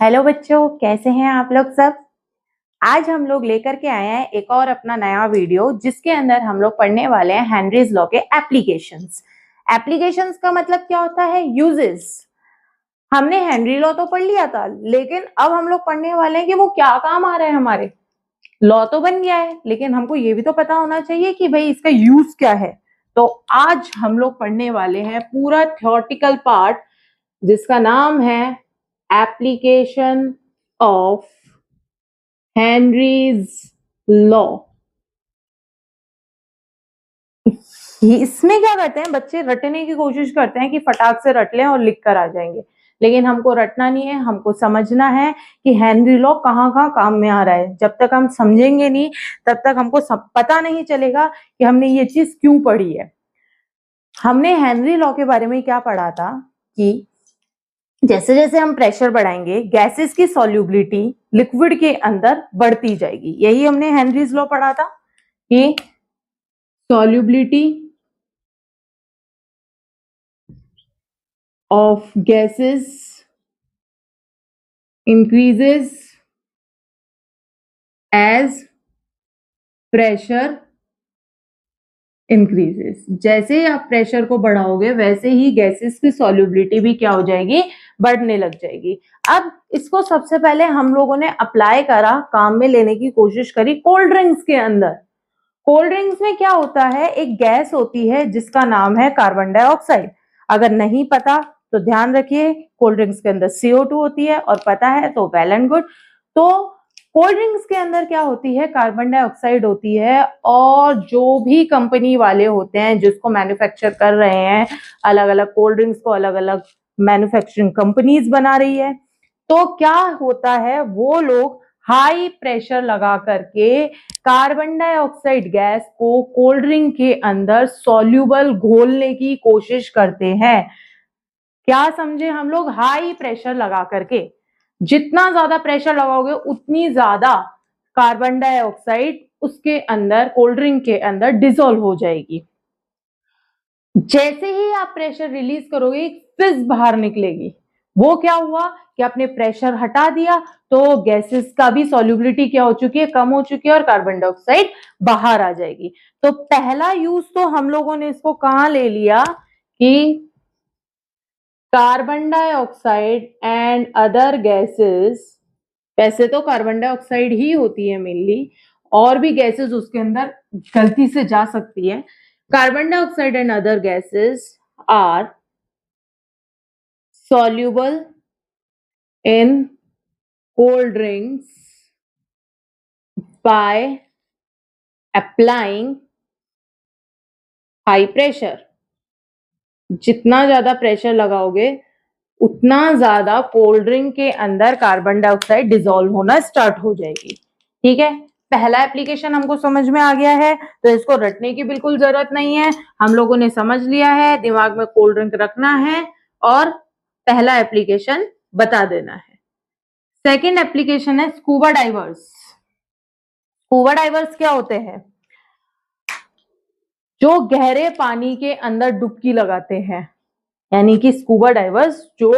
Hello बच्चों, कैसे हैं आप लोग सब। आज हम लोग लेकर के आए हैं एक और अपना नया वीडियो, जिसके अंदर हम लोग पढ़ने वाले हैं हेनरीज लॉ के एप्लीकेशंस। एप्लीकेशंस का मतलब क्या होता है? यूजेस। हमने हेनरी लॉ तो पढ़ लिया था, लेकिन अब हम लोग पढ़ने वाले हैं कि वो क्या काम आ रहा है हमारे। लॉ तो बन गया है, लेकिन हमको ये भी तो पता होना चाहिए कि भाई इसका यूज क्या है। तो आज हम लोग पढ़ने वाले हैं पूरा थ्योरेटिकल पार्ट, जिसका नाम है एप्लीकेशन ऑफ हेनरीज लॉ। इसमें क्या करते हैं बच्चे? रटने की कोशिश करते हैं कि फटाक से रट लें और लिख कर आ जाएंगे, लेकिन हमको रटना नहीं है, हमको समझना है कि हेनरी लॉ कहाँ कहाँ काम में आ रहा है। जब तक हम समझेंगे नहीं, तब तक हमको पता नहीं चलेगा कि हमने ये चीज क्यों पढ़ी है। हमने हेनरी लॉ के बारे में क्या पढ़ा था कि जैसे जैसे हम प्रेशर बढ़ाएंगे, गैसेस की सॉल्युबिलिटी लिक्विड के अंदर बढ़ती जाएगी। यही हमने हेनरीज लॉ पढ़ा था कि solubility of gases increases as pressure increases। जैसे आप प्रेशर को बढ़ाओगे, वैसे ही गैसेस की solubility भी क्या हो जाएगी? बढ़ने लग जाएगी। अब इसको सबसे पहले हम लोगों ने अप्लाई करा, काम में लेने की कोशिश करी कोल्ड ड्रिंक्स के अंदर। कोल्ड ड्रिंक्स में क्या होता है? एक गैस होती है जिसका नाम है कार्बन डाइऑक्साइड। अगर नहीं पता तो ध्यान रखिए, कोल्ड ड्रिंक्स के अंदर CO2 होती है, और पता है तो वेल एंड गुड। तो कोल्ड ड्रिंक्स के अंदर क्या होती है? कार्बन डाइऑक्साइड होती है। और जो भी कंपनी वाले होते हैं जिसको मैन्युफैक्चर कर रहे हैं, अलग अलग कोल्ड ड्रिंक्स को अलग अलग मैन्युफैक्चरिंग कंपनीज बना रही है, तो क्या होता है? वो लोग हाई प्रेशर लगा करके कार्बन डाइऑक्साइड गैस को कोल्ड ड्रिंक के अंदर सॉल्यूबल घोलने की कोशिश करते हैं। क्या समझे हम लोग? हाई प्रेशर लगा करके, जितना ज्यादा प्रेशर लगाओगे उतनी ज्यादा कार्बन डाइऑक्साइड उसके अंदर, कोल्ड ड्रिंक के अंदर डिसॉल्व हो जाएगी। जैसे ही आप प्रेशर रिलीज करोगे, एक फिज बाहर निकलेगी। वो क्या हुआ कि आपने प्रेशर हटा दिया, तो गैसेस का भी सॉल्युबिलिटी क्या हो चुकी है? कम हो चुकी है, और कार्बन डाइऑक्साइड बाहर आ जाएगी। तो पहला यूज तो हम लोगों ने इसको कहां ले लिया कि carbon dioxide and other gases. वैसे तो कार्बन डाइऑक्साइड ही होती है मेनली, और भी गैसेस उसके अंदर गलती से जा सकती है। Carbon dioxide and other gases are soluble in cold drinks by applying high pressure। जितना ज्यादा प्रेशर लगाओगे, उतना ज्यादा कोल्ड ड्रिंक के अंदर कार्बन डाइऑक्साइड डिसॉल्व होना स्टार्ट हो जाएगी। ठीक है, पहला एप्लीकेशन हमको समझ में आ गया है, तो इसको रटने की बिल्कुल जरूरत नहीं है। हम लोगों ने समझ लिया है, दिमाग में कोल्ड ड्रिंक रखना है और पहला एप्लीकेशन बता देना है। सेकेंड एप्लीकेशन है स्कूबा डाइवर्स। स्कूबा डाइवर्स क्या होते हैं? जो गहरे पानी के अंदर डुबकी लगाते हैं, यानी कि स्कूबा डाइवर्स जो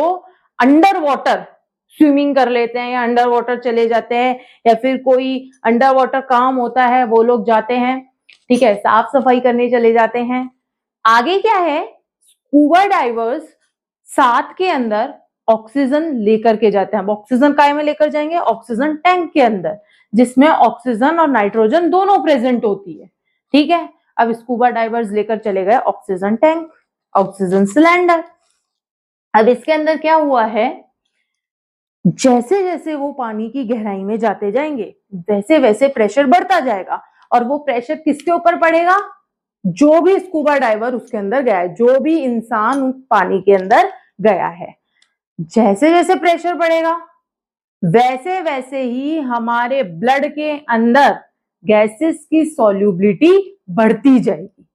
अंडर वाटर स्विमिंग कर लेते हैं, या अंडर वाटर चले जाते हैं, या फिर कोई अंडर वाटर काम होता है, वो लोग जाते हैं, ठीक है, साफ सफाई करने चले जाते हैं। आगे क्या है? स्कूबा डाइवर्स साथ के अंदर ऑक्सीजन लेकर के जाते हैं। ऑक्सीजन काय में लेकर जाएंगे? ऑक्सीजन टैंक के अंदर, जिसमें ऑक्सीजन और नाइट्रोजन दोनों प्रेजेंट होती है। ठीक है, अब स्कूबा डाइवर्स लेकर चले गए ऑक्सीजन टैंक, ऑक्सीजन सिलेंडर। अब इसके अंदर क्या हुआ है? जैसे जैसे वो पानी की गहराई में जाते जाएंगे, वैसे वैसे प्रेशर बढ़ता जाएगा, और वो प्रेशर किसके ऊपर पड़ेगा? जो भी स्कूबा डाइवर उसके अंदर गया है, जो भी इंसान पानी के अंदर गया है। जैसे जैसे प्रेशर बढ़ेगा, वैसे वैसे ही हमारे ब्लड के अंदर गैसेस की सॉल्युबिलिटी बढ़ती जाएगी।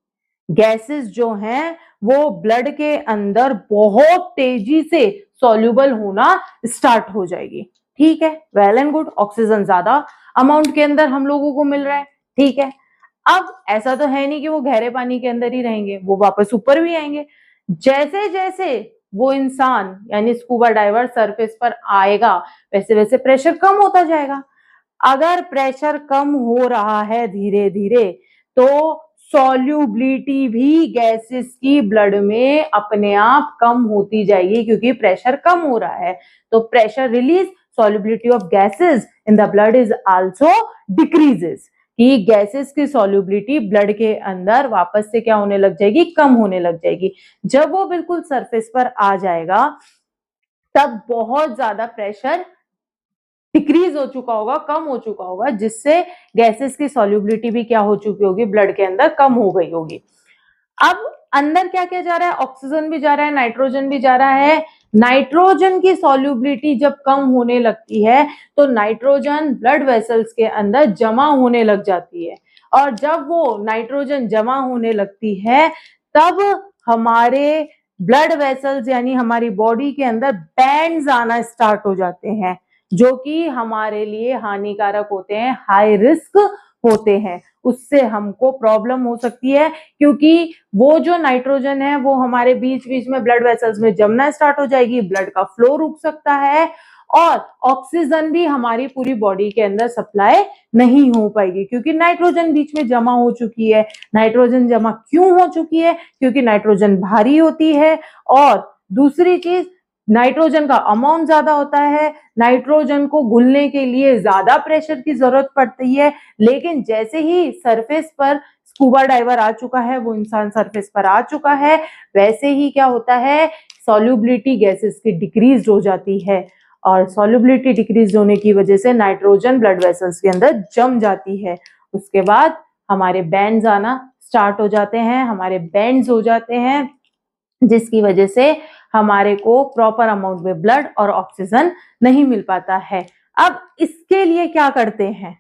गैसेस जो हैं वो ब्लड के अंदर बहुत तेजी से सॉल्युबल होना स्टार्ट हो जाएगी। ठीक है, वेल एंड गुड, ऑक्सीजन ज्यादा अमाउंट के अंदर हम लोगों को मिल रहा है। ठीक है, अब ऐसा तो है नहीं कि वो गहरे पानी के अंदर ही रहेंगे, वो वापस ऊपर भी आएंगे। जैसे जैसे वो इंसान यानी स्कूबा डाइवर सरफेस पर आएगा वैसे वैसे प्रेशर कम होता जाएगा। अगर प्रेशर कम हो रहा है धीरे धीरे तो सॉल्युबिलिटी भी गैसेस की ब्लड में अपने आप कम होती जाएगी, क्योंकि प्रेशर कम हो रहा है। तो pressure release, solubility of gases in the blood is also decreases, कि गैसेस की solubility ब्लड के अंदर वापस से क्या होने लग जाएगी, कम होने लग जाएगी। जब वो बिल्कुल सरफेस पर आ जाएगा तब बहुत ज्यादा प्रेशर डिक्रीज हो चुका होगा, कम हो चुका होगा, जिससे गैसेस की solubility भी क्या हो चुकी होगी, ब्लड के अंदर कम हो गई होगी। अब अंदर क्या क्या जा रहा है, ऑक्सीजन भी जा रहा है, नाइट्रोजन भी जा रहा है। नाइट्रोजन की सॉल्युबिलिटी जब कम होने लगती है तो नाइट्रोजन ब्लड वेसल्स के अंदर जमा होने लग जाती है, और जब वो नाइट्रोजन जमा होने लगती है तब हमारे ब्लड वेसल्स यानी हमारी बॉडी के अंदर बैंड्स आना स्टार्ट हो जाते हैं, जो कि हमारे लिए हानिकारक होते हैं, हाई रिस्क होते हैं। उससे हमको प्रॉब्लम हो सकती है, क्योंकि वो जो नाइट्रोजन है वो हमारे बीच बीच में ब्लड वेसल्स में जमना स्टार्ट हो जाएगी, ब्लड का फ्लो रुक सकता है, और ऑक्सीजन भी हमारी पूरी बॉडी के अंदर सप्लाई नहीं हो पाएगी, क्योंकि नाइट्रोजन बीच में जमा हो चुकी है। नाइट्रोजन जमा क्यों हो चुकी है, क्योंकि नाइट्रोजन भारी होती है, और दूसरी चीज नाइट्रोजन का अमाउंट ज्यादा होता है, नाइट्रोजन को घुलने के लिए ज्यादा प्रेशर की जरूरत पड़ती है। लेकिन जैसे ही सरफेस पर स्कूबा डाइवर आ चुका है, वो इंसान सरफेस पर आ चुका है, वैसे ही क्या होता है, सॉल्युबिलिटी गैसेस की डिक्रीज हो जाती है, और सॉल्युबिलिटी डिक्रीज होने की वजह से नाइट्रोजन ब्लड वेसल्स के अंदर जम जाती है। उसके बाद हमारे बैंड्स आना स्टार्ट हो जाते हैं, हमारे बैंड्स हो जाते हैं, जिसकी वजह से हमारे को प्रॉपर अमाउंट में ब्लड और ऑक्सीजन नहीं मिल पाता है। अब इसके लिए क्या करते हैं,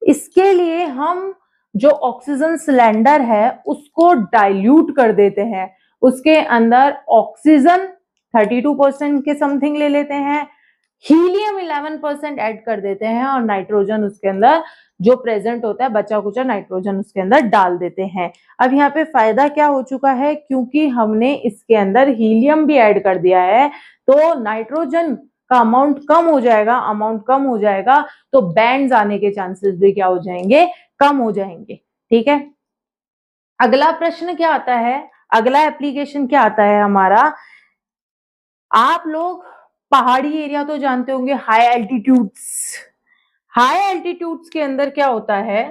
इसके लिए हम जो ऑक्सीजन सिलेंडर है उसको डाइल्यूट कर देते हैं, उसके अंदर ऑक्सीजन 32% के समथिंग ले लेते हैं, हीलियम 11% ऐड कर देते हैं, और नाइट्रोजन उसके अंदर जो प्रेजेंट होता है बचा कुचा नाइट्रोजन उसके अंदर डाल देते हैं। अब यहाँ पे फायदा क्या हो चुका है, क्योंकि हमने इसके अंदर हीलियम भी ऐड कर दिया है तो नाइट्रोजन का अमाउंट कम हो जाएगा, अमाउंट कम हो जाएगा तो बैंड्स आने के चांसेस भी क्या हो जाएंगे, कम हो जाएंगे। ठीक है, अगला प्रश्न क्या आता है, अगला एप्लीकेशन क्या आता है हमारा, आप लोग पहाड़ी एरिया तो जानते होंगे, हाई एल्टीट्यूड्स, हाई एल्टीट्यूड्स के अंदर क्या होता है,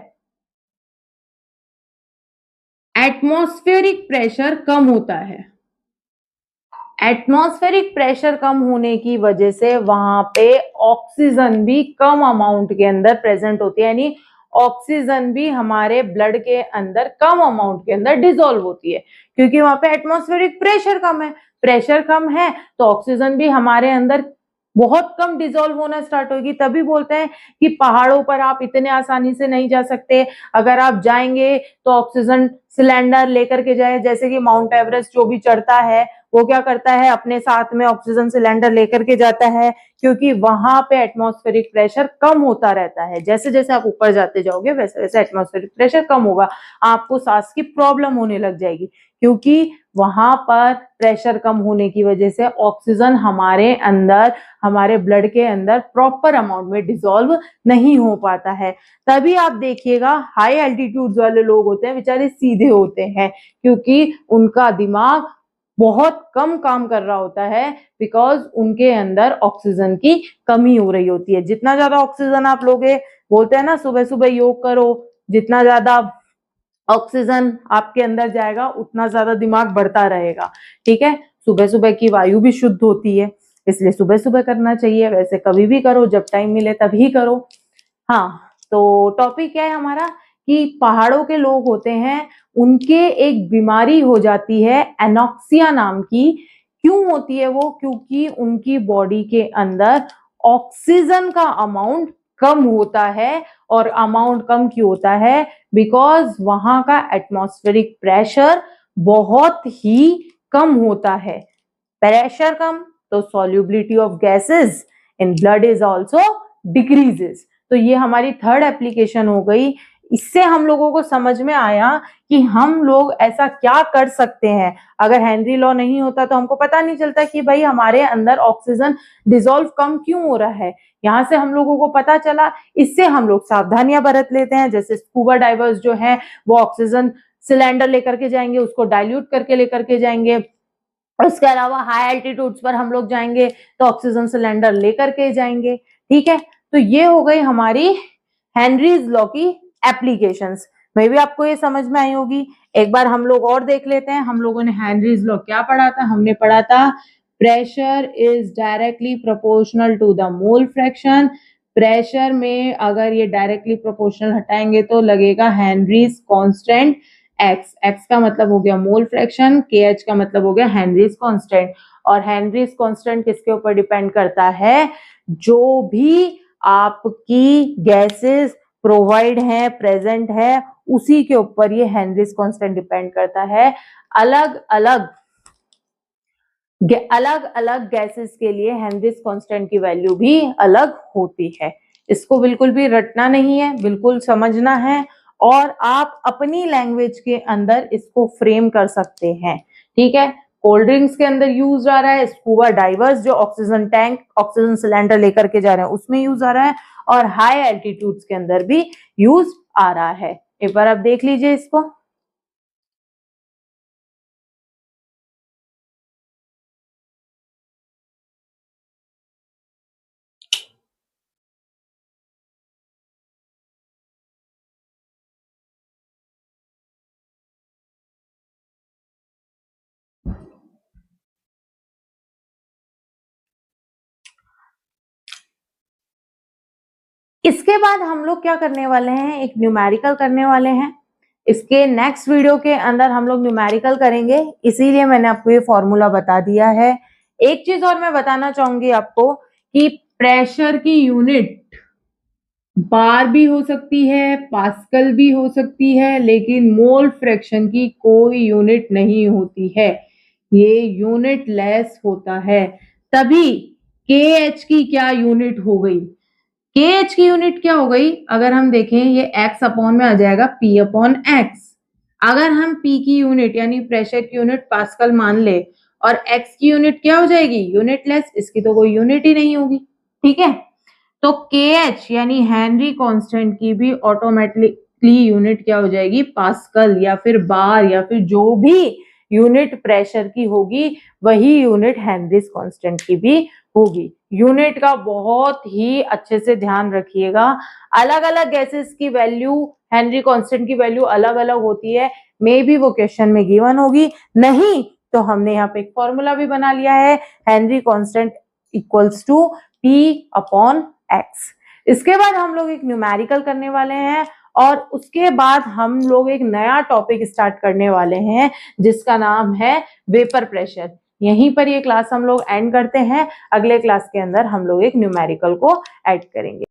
एटमॉस्फेरिक प्रेशर कम होता है। एटमॉस्फेरिक प्रेशर कम होने की वजह से वहां पे ऑक्सीजन भी कम अमाउंट के अंदर प्रेजेंट होती है, यानी ऑक्सीजन भी हमारे ब्लड के अंदर कम अमाउंट के अंदर डिसॉल्व होती है, क्योंकि वहां पे एटमॉस्फेरिक प्रेशर कम है। प्रेशर कम है तो ऑक्सीजन भी हमारे अंदर बहुत कम डिसॉल्व होना स्टार्ट होगी। तभी बोलते हैं कि पहाड़ों पर आप इतने आसानी से नहीं जा सकते, अगर आप जाएंगे तो ऑक्सीजन सिलेंडर लेकर के जाए, जैसे कि माउंट एवरेस्ट जो भी चढ़ता है वो क्या करता है, अपने साथ में ऑक्सीजन सिलेंडर लेकर के जाता है, क्योंकि वहां पे एटमॉस्फेरिक प्रेशर कम होता रहता है। जैसे जैसे आप ऊपर जाते जाओगे वैसे वैसे एटमॉस्फेरिक प्रेशर कम होगा, आपको सांस की प्रॉब्लम होने लग जाएगी, क्योंकि वहां पर प्रेशर कम होने की वजह से ऑक्सीजन हमारे अंदर, हमारे ब्लड के अंदर प्रॉपर अमाउंट में डिसॉल्व नहीं हो पाता है। तभी आप देखिएगा हाई एल्टीट्यूड वाले लोग होते हैं बेचारे सीधे होते हैं, क्योंकि उनका दिमाग बहुत कम काम कर रहा होता है, बिकॉज उनके अंदर ऑक्सीजन की कमी हो रही होती है। जितना ज्यादा ऑक्सीजन आप लोगे, बोलते हैं ना सुबह सुबह योग करो, जितना ज्यादा ऑक्सीजन आपके अंदर जाएगा उतना ज्यादा दिमाग बढ़ता रहेगा। ठीक है, सुबह सुबह की वायु भी शुद्ध होती है, इसलिए सुबह सुबह करना चाहिए, वैसे कभी भी करो, जब टाइम मिले तभी करो। हाँ, तो टॉपिक क्या है हमारा, कि पहाड़ों के लोग होते हैं उनके एक बीमारी हो जाती है एनॉक्सिया नाम की। क्यों होती है वो, क्योंकि उनकी बॉडी के अंदर ऑक्सीजन का अमाउंट कम होता है। और अमाउंट कम क्यों होता है, बिकॉज वहां का एटमॉस्फेरिक प्रेशर बहुत ही कम होता है। प्रेशर कम तो solubility of gases in blood is also decreases. तो ये हमारी थर्ड एप्लीकेशन हो गई। इससे हम लोगों को समझ में आया कि हम लोग ऐसा क्या कर सकते हैं। अगर हेनरी लॉ नहीं होता तो हमको पता नहीं चलता कि भाई हमारे अंदर ऑक्सीजन डिसॉल्व कम क्यों हो रहा है। यहाँ से हम लोगों को पता चला, इससे हम लोग सावधानियां बरत लेते हैं। जैसे स्कूबा डाइवर्स जो है वो ऑक्सीजन सिलेंडर लेकर के जाएंगे, उसको डाइल्यूट करके लेकर के जाएंगे। उसके अलावा हाई एल्टीट्यूड्स पर हम लोग जाएंगे तो ऑक्सीजन सिलेंडर लेकर के जाएंगे। ठीक है, तो ये हो गई हमारी हेनरीज लॉ की एप्लीकेशंस। मे भी आपको ये समझ में आई होगी। एक बार हम लोग और देख लेते हैं, हम लोगों ने हेनरीज लॉ क्या पढ़ा था। हमने पढ़ा था pressure is directly proportional to the mole fraction. Pressure में अगर ये डायरेक्टली प्रोपोर्शनल हटाएंगे तो लगेगा हेनरीज कांस्टेंट एक्स। एक्स का मतलब हो गया मोल फ्रैक्शन, के एच का मतलब हो गया हेनरीज कांस्टेंट। और हेनरीज कांस्टेंट किसके ऊपर डिपेंड करता है? जो भी आपकी गैसेस प्रोवाइड है, प्रेजेंट है, उसी के ऊपर ये हेनरीज कांस्टेंट डिपेंड करता है। अलग अलग गैसेस के लिए हेनरीज कांस्टेंट की वैल्यू भी अलग होती है। इसको बिल्कुल भी रटना नहीं है, बिल्कुल समझना है और आप अपनी लैंग्वेज के अंदर इसको फ्रेम कर सकते हैं। ठीक है, कोल्ड ड्रिंक्स के अंदर यूज आ रहा है, स्कूबा डाइवर्स जो ऑक्सीजन टैंक, ऑक्सीजन सिलेंडर लेकर के जा रहे हैं उसमें यूज आ रहा है, और हाई एल्टीट्यूड्स के अंदर भी यूज आ रहा है। एक बार आप देख लीजिए इसको। इसके बाद हम लोग क्या करने वाले हैं, एक न्यूमेरिकल करने वाले हैं। इसके नेक्स्ट वीडियो के अंदर हम लोग न्यूमेरिकल करेंगे, इसीलिए मैंने आपको ये फॉर्मूला बता दिया है। एक चीज और मैं बताना चाहूंगी आपको कि प्रेशर की यूनिट बार भी हो सकती है, पास्कल भी हो सकती है, लेकिन मोल फ्रैक्शन की कोई यूनिट नहीं होती है, ये यूनिट लेस होता है। तभी के एच की क्या यूनिट हो गई? के एच की यूनिट क्या हो गई? अगर हम देखें ये एक्स अपॉन में आ जाएगा पी अपॉन एक्स। अगर हम पी की यूनिट यानी प्रेशर की यूनिट पास्कल मान ले और एक्स की यूनिट क्या हो जाएगी? यूनिट लेस, इसकी तो कोई यूनिट ही नहीं होगी। ठीक है, तो के एच यानी हेनरी कांस्टेंट की भी ऑटोमेटिकली यूनिट क्या हो जाएगी? पास्कल, या फिर बार, या फिर जो भी यूनिट प्रेशर की होगी वही यूनिट हेनरीज कांस्टेंट की भी होगी। यूनिट का बहुत ही अच्छे से ध्यान रखिएगा। अलग अलग गैसेस की वैल्यू, हेनरी कांस्टेंट की वैल्यू अलग अलग होती है। मे बी वो क्वेश्चन में गिवन होगी, नहीं तो हमने यहाँ पे एक फॉर्मूला भी बना लिया है, Henry constant equals to P upon X. इसके बाद हम लोग एक न्यूमेरिकल करने वाले हैं और उसके बाद हम लोग एक नया टॉपिक स्टार्ट करने वाले हैं जिसका नाम है वेपर प्रेशर। यहीं पर ये क्लास हम लोग एंड करते हैं। अगले क्लास के अंदर हम लोग एक न्यूमेरिकल को ऐड करेंगे।